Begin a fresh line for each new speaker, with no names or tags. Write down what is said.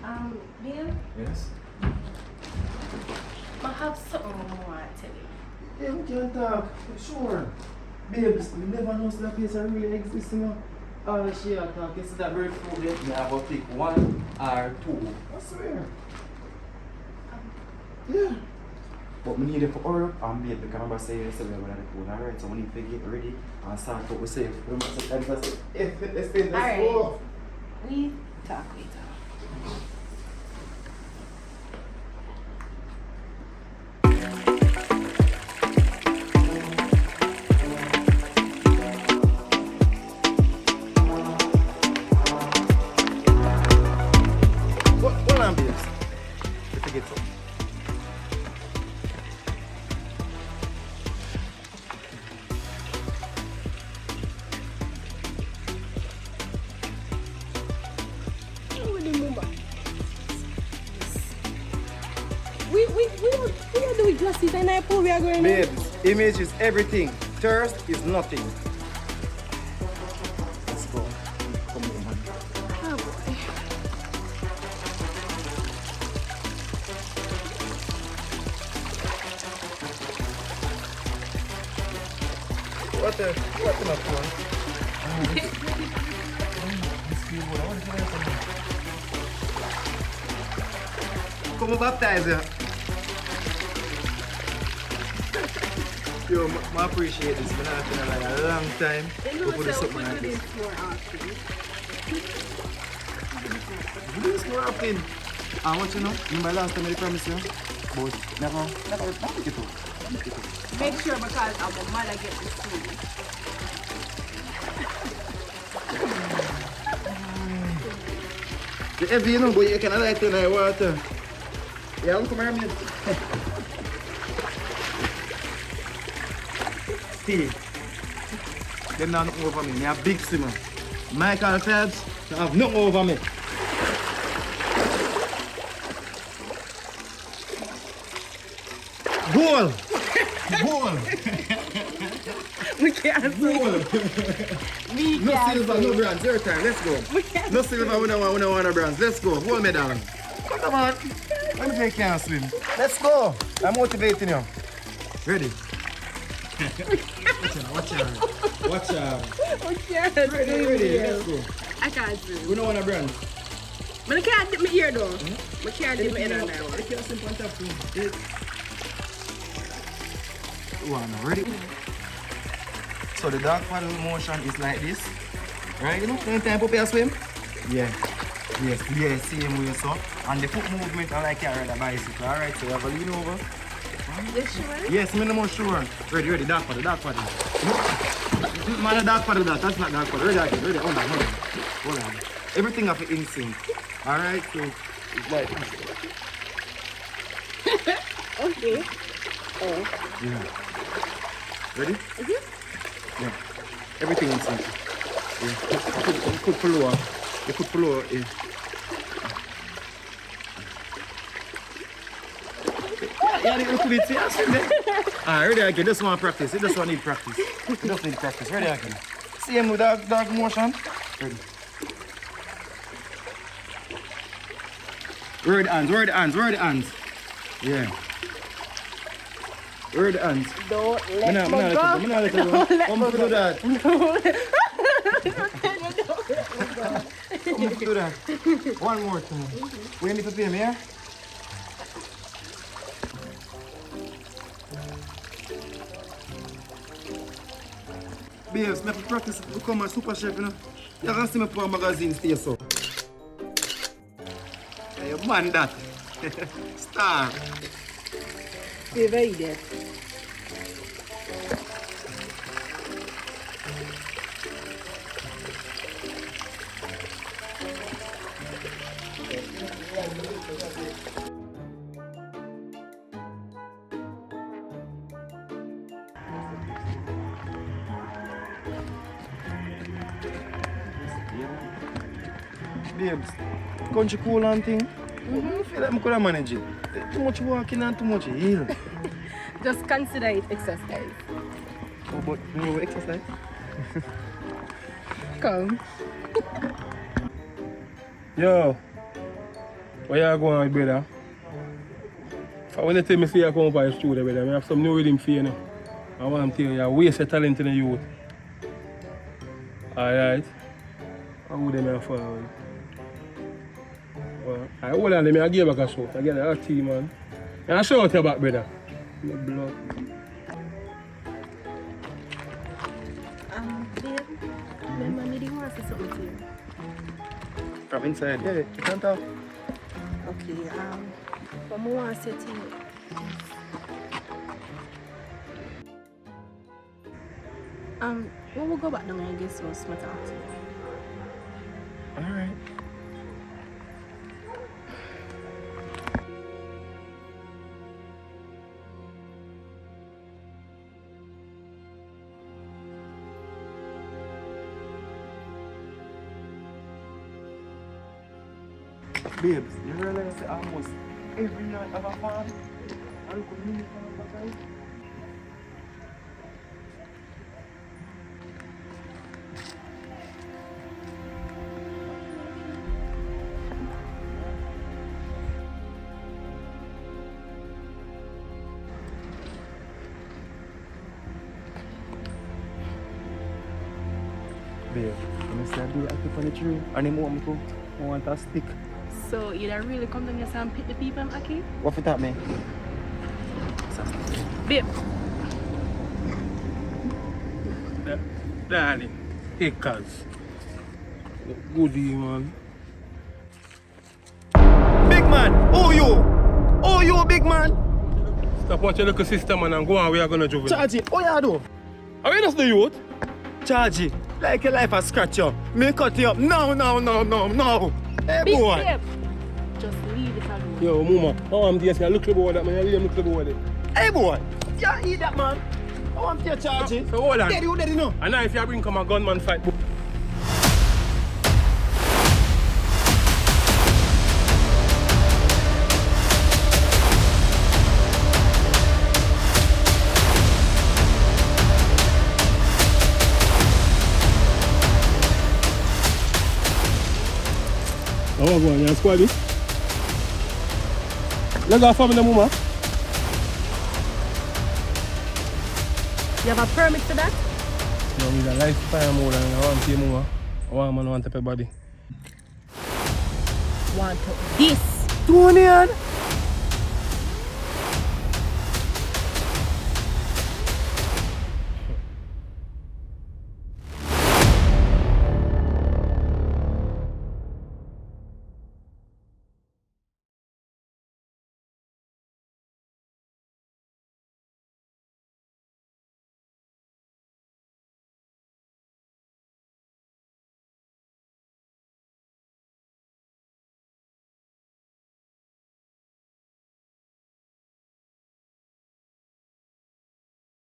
Bill,
Yes?
I have something I want to tell you.
Yeah, we can talk. Sure. Babes, we never know that place really exists, you know. All the share talk, you see that very food there? You have to pick one or two. I swear. Yeah. But we need it for hurry up and babe, because remember say you said we're going to the food, alright? So we need to get ready and start what we say. Remember, let's go.
We talk later.
What on, babes? Let's get some.
We are doing glasses and I pull we are going
Babes, image is everything. Thirst is nothing. Let's go. Come on, man.
Oh boy.
What the phone? Como baptize you? Yo, I appreciate this. I've been having a long time.
You
Put
know,
this
so
up
we
like
do
this.
this more often.
Do this more often. And what you know? Remember last time I promised you? But never pick it up.
Make sure because our mother get this food.
The heavy, you know, but you can light in the water. Yeah, come here, man. See, them not nothing over me. Me a big swimmer. Michael Phelps, they have nothing over me. Goal! Goal!
We can't
Goal!
We
No
can't
silver, no bronze. Your time, let's go.
We can't
No silver, we don't want no bronze. Let's go. Hold me down. Come on. Let me take can't swim. Let's go. I'm motivating you. Ready? Watch out. Watch out.
We can't
Ready. Let's go.
I can't swim.
We don't want a bronze.
But I can't dip my ear though. I can't dip my ear down there.
If you're simple and tough, ready? So the dark paddle motion is like this. Right? You know, when time puppy a swim? Yeah. Yes, same way so. And the foot movement are like you ride a bicycle. Alright, so you have a lean over.
You sure?
Yes, minimum sure. Ready, dark paddle. Man, a dark paddle, that's not dark paddle. Ready again, hold on. Everything of it in sync. Alright, so it's like
Okay. Oh.
yeah. Ready? Yeah. Everything in sync. Yeah. You could pull over. Yeah. Yeah, they look a bit serious in there. Alright, ready again. This one practice. This one need practice. Ready again. Same with dark motion. Ready. Word hands. Yeah. Word hands.
Don't let me go.
I'm not let it go. Come to do that. Come to do that. One more time. We need to pay me, yeah? Babes, I practice to become a super chef, you know. You can see me for a magazine stay so. You man that. Star.
You're very idiot.
Babes, country cool and thing. I feel like I could manage it. Too much walking and too much hill.
Just consider it exercise.
Oh, but you know exercise?
Come.
Yo.
Where you going with brother? When you tell me say you come by the studio, brother, I have some new rhythm for you now. I want to tell you, you waste your talent in the youth. Alright. How would they make forward? Well, I hold on, I give back a shot. I get a team, man. And I show out your back, brother. No blood.
Babe, remember me didn't want to say something to you.
From inside, yeah, you can talk.
Okay, what I want to say to you. When we go back down and guess what's my talk to you.
Alright. Babes, you realize that almost every night I have a farm? I look at me from the babe, you see I do that on the tree and him want me to I want a stick.
So, you don't really come down here and pick the people, Aki?
What for that, man?
Babe.
Darling, acres. Goodie, man.
Big man, who you? Who you, big man?
Stop watching the system, man, and go on. We are gonna juvenile.
Charge it, what you do?
Are we just the youth?
Charge it, like your life has scratch you. Me cut you up. No. Hey,
Big
boy.
babe. Just leave it alone.
Yo, mama, I'm there, say, look about that, man. I really look about it.
Hey, boy. You eat that, man. I want you to charge it.
So hold on.
Daddy, no?
And now if you bring come a gunman fight, oh, go on, you're squaddy. Let's go for me, mama.
You have a permit for that?
No, with a lifetime more than I want to see more. I want man want to pay body.
Want to this.
Toni Ann.